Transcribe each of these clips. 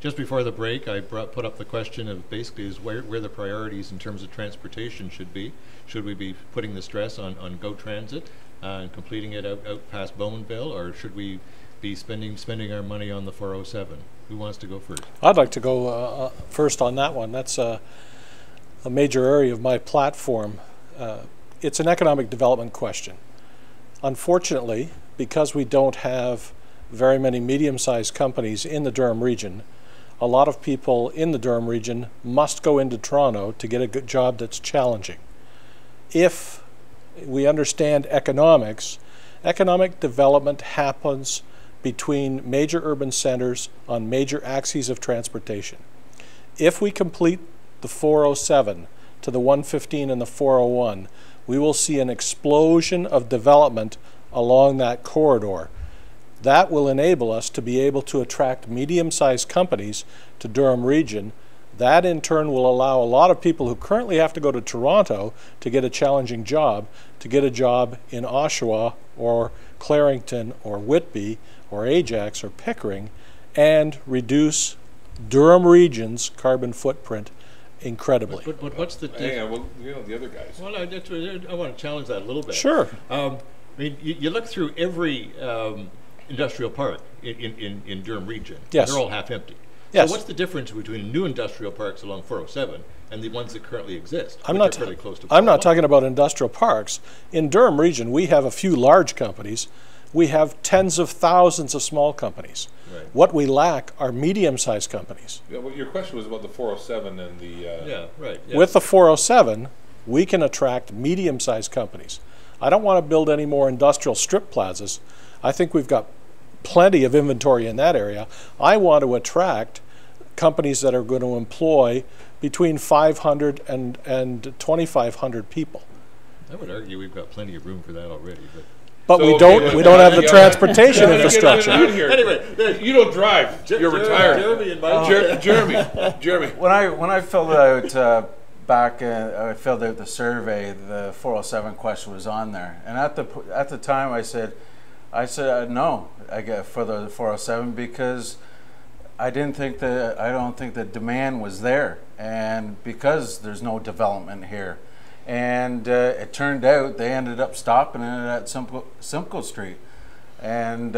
Just before the break, I put up the question of basically is where the priorities in terms of transportation should be. Should we be putting the stress on GO Transit and completing it out past Bowmanville, or should we be spending our money on the 407? Who wants to go first? I'd like to go first on that one. That's a major area of my platform. It's an economic development question. Unfortunately, because we don't have very many medium-sized companies in the Durham region, a lot of people in the Durham region must go into Toronto to get a good job that's challenging. If we understand economics, economic development happens between major urban centers on major axes of transportation. If we complete the 407 to the 115 and the 401, we will see an explosion of development along that corridor. That will enable us to be able to attract medium-sized companies to Durham region. That in turn will allow a lot of people who currently have to go to Toronto to get a challenging job to get a job in Oshawa or Clarington or Whitby or Ajax or Pickering, and reduce Durham region's carbon footprint incredibly. But what's the yeah, well, you know, the other guys. Well, I want to challenge that a little bit. Sure. I mean, you look through every industrial park in Durham region. Yes. They're all half empty. Yes. So what's the difference between new industrial parks along 407 and the ones that currently exist? I'm not talking about industrial parks. In Durham region, we have a few large companies. We have tens of thousands of small companies. Right. What we lack are medium-sized companies. Yeah, well, your question was about the 407 and the... yeah, right. Yeah. With the 407, we can attract medium-sized companies. I don't want to build any more industrial strip plazas. I think we've got plenty of inventory in that area. I want to attract companies that are going to employ between 500 and 2,500 people. I would argue we've got plenty of room for that already. But So, we don't have the transportation infrastructure. Anyway, you don't drive. You're retired. Jeremy. When I filled out I filled out the survey, the 407 question was on there, and at the time I said no, I get for the 407 because I don't think the demand was there, and because there's no development here. And it turned out they ended up stopping it at Simcoe Street. And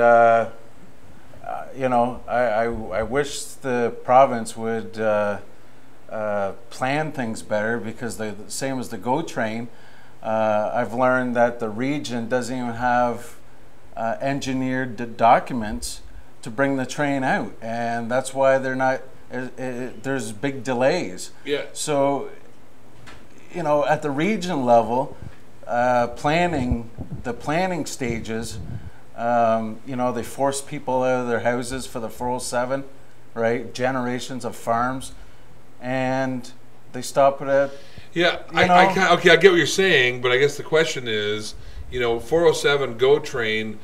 you know, I wish the province would plan things better, because the same as the GO train, I've learned that the region doesn't even have engineered documents to bring the train out, and that's why they're not. There's big delays. Yeah. So, you know, at the region level, the planning stages, you know, they force people out of their houses for the 407, right? Generations of farms, and they stop it at. Yeah, I get what you're saying, but I guess the question is, you know, 407 GO train.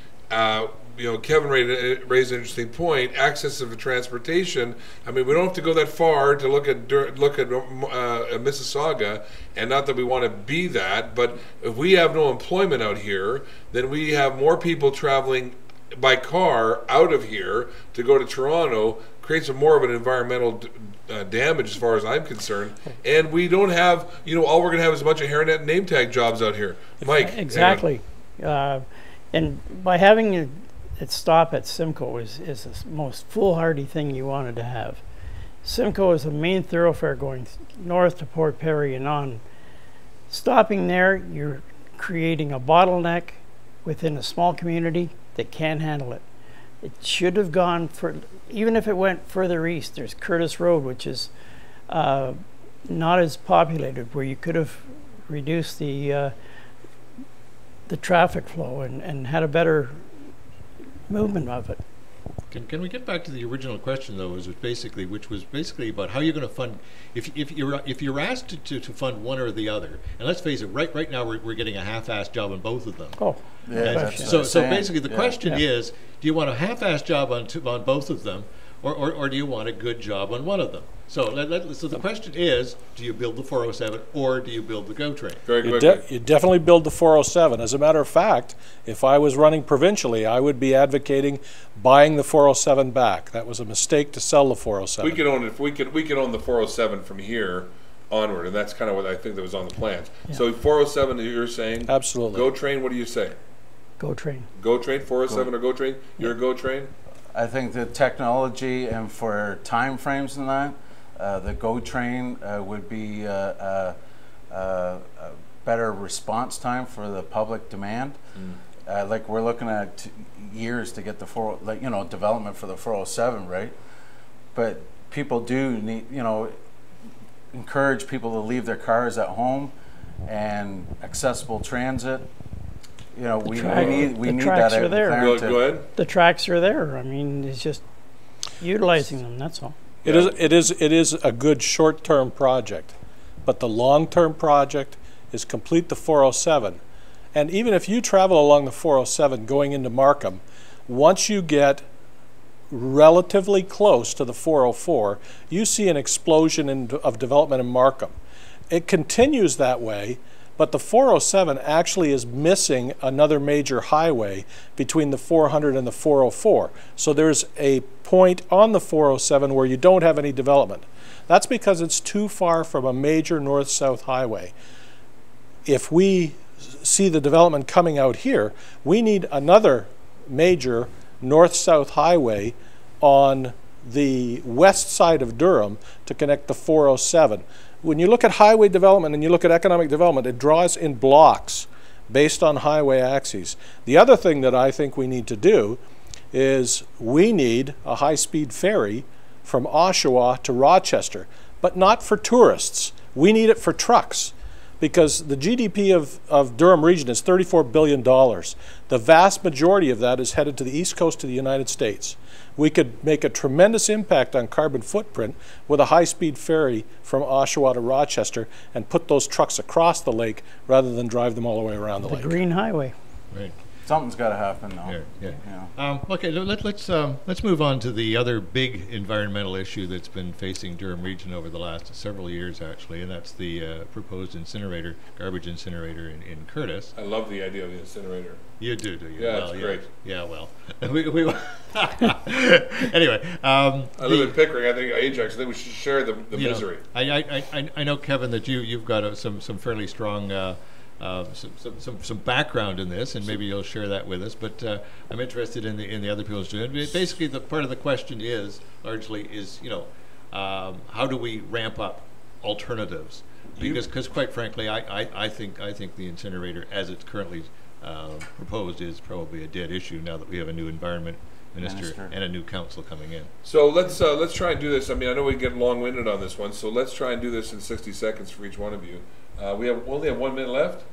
You know, Kevin raised an interesting point. Access of transportation. I mean, we don't have to go that far to look at Mississauga, and not that we want to be that, but if we have no employment out here, then we have more people traveling by car out of here to go to Toronto. Creates more of an environmental damage as far as I'm concerned, and we don't have, you know, all we're going to have is a bunch of hairnet and name tag jobs out here. Mike. Exactly. And by having it stop at Simcoe is the most foolhardy thing you wanted to have. Simcoe is a main thoroughfare going north to Port Perry and on. Stopping there, you're creating a bottleneck within a small community that can't handle it. It should have gone for, even if it went further east, there's Curtis Road, which is not as populated, where you could have reduced the traffic flow and had a better movement of it. Can we get back to the original question, though, which was basically about how you're going to fund, if you're asked to fund one or the other, and let's face it, right now we're getting a half-assed job on both of them. Oh, yeah. So basically the question is, do you want a half-assed job on both of them, or do you want a good job on one of them? So, so the question is, do you build the 407 or do you build the GO train? Very You, quickly. you definitely build the 407. As a matter of fact, if I was running provincially, I would be advocating buying the 407 back. That was a mistake to sell the 407. We could own it. We could own the 407 from here onward, and that's kind of what I think that was on the plans. Yeah. So 407, you're saying? Absolutely. GO train. What do you say? Go train. GO train. 407 or GO train? You're a GO train. I think the technology and for time frames and that, the GO train would be a better response time for the public demand. Like we're looking at years to get the development for the 407, right? But people do need, encourage people to leave their cars at home and accessible transit. We need that. Are there. Go ahead. The tracks are there. I mean, it's just utilizing them. That's all. It is a good short-term project, but the long-term project is complete the 407. And even if you travel along the 407 going into Markham, once you get relatively close to the 404, you see an explosion of development in Markham. It continues that way, but the 407 actually is missing another major highway between the 400 and the 404. So there's a point on the 407 where you don't have any development. That's because it's too far from a major north-south highway. If we see the development coming out here, we need another major north-south highway on the west side of Durham to connect the 407. When you look at highway development and you look at economic development, it draws in blocks based on highway axes. The other thing that I think we need to do is we need a high-speed ferry from Oshawa to Rochester, but not for tourists. We need it for trucks, because the GDP of Durham region is $34 billion. The vast majority of that is headed to the east coast of the United States. We could make a tremendous impact on carbon footprint with a high-speed ferry from Oshawa to Rochester and put those trucks across the lake rather than drive them all the way around the lake. The Green Highway. Right. Something's got to happen, though. Yeah. Okay, let's move on to the other big environmental issue that's been facing Durham region over the last several years, actually, and that's the proposed incinerator, garbage incinerator in Curtis. I love the idea of the incinerator. You do you? Yeah, well, it's great. Yeah, well, anyway. I live in Pickering. I think Ajax. I think we should share the misery. I know, Kevin, that you've got some fairly strong some background in this, and maybe you'll share that with us. But I'm interested in the other people's doing. Basically, the part of the question is largely how do we ramp up alternatives? Because quite frankly, I think the incinerator as it's currently proposed is probably a dead issue now that we have a new environment minister and a new council coming in. So let's try and do this. I mean, I know we get long-winded on this one, so let's try and do this in 60 seconds for each one of you. We only have 1 minute left.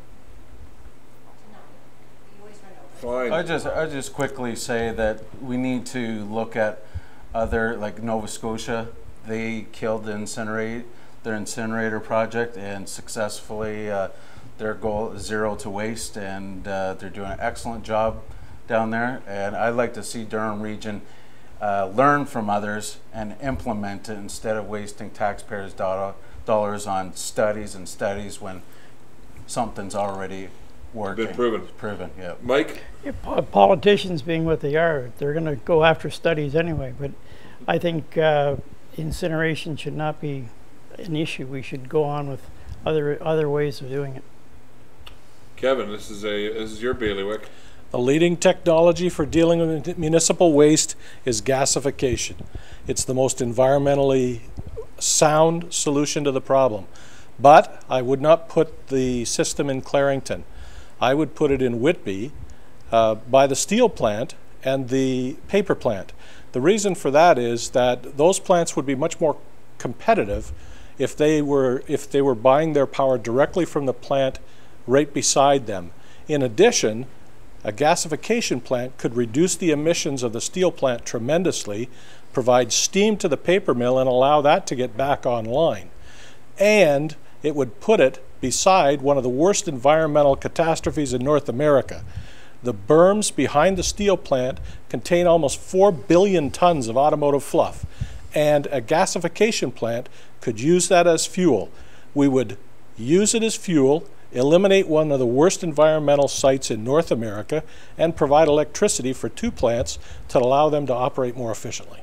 Fine. I just quickly say that we need to look at other, like Nova Scotia. They killed their incinerator project and successfully their goal is zero to waste, and they're doing an excellent job down there. And I'd like to see Durham region learn from others and implement it instead of wasting taxpayers' dollars on studies and studies when something's already working. Been proven. Proven, yeah. Mike? Yeah, politicians being what they are, they're going to go after studies anyway. But I think incineration should not be an issue. We should go on with other ways of doing it. Kevin, this is your bailiwick. The leading technology for dealing with municipal waste is gasification. It's the most environmentally sound solution to the problem. But I would not put the system in Clarington. I would put it in Whitby by the steel plant and the paper plant. The reason for that is that those plants would be much more competitive if they were buying their power directly from the plant right beside them. In addition, a gasification plant could reduce the emissions of the steel plant tremendously, provide steam to the paper mill and allow that to get back online. And it would put it beside one of the worst environmental catastrophes in North America. The berms behind the steel plant contain almost 4 billion tons of automotive fluff. and a gasification plant could use that as fuel. We would use it as fuel, eliminate one of the worst environmental sites in North America, and provide electricity for 2 plants to allow them to operate more efficiently.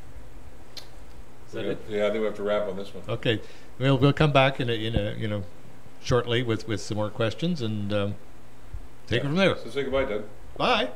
Is that it? Yeah, I think we have to wrap on this one. Okay, we'll come back in a shortly with some more questions and take it from there. So say goodbye, Doug. Bye.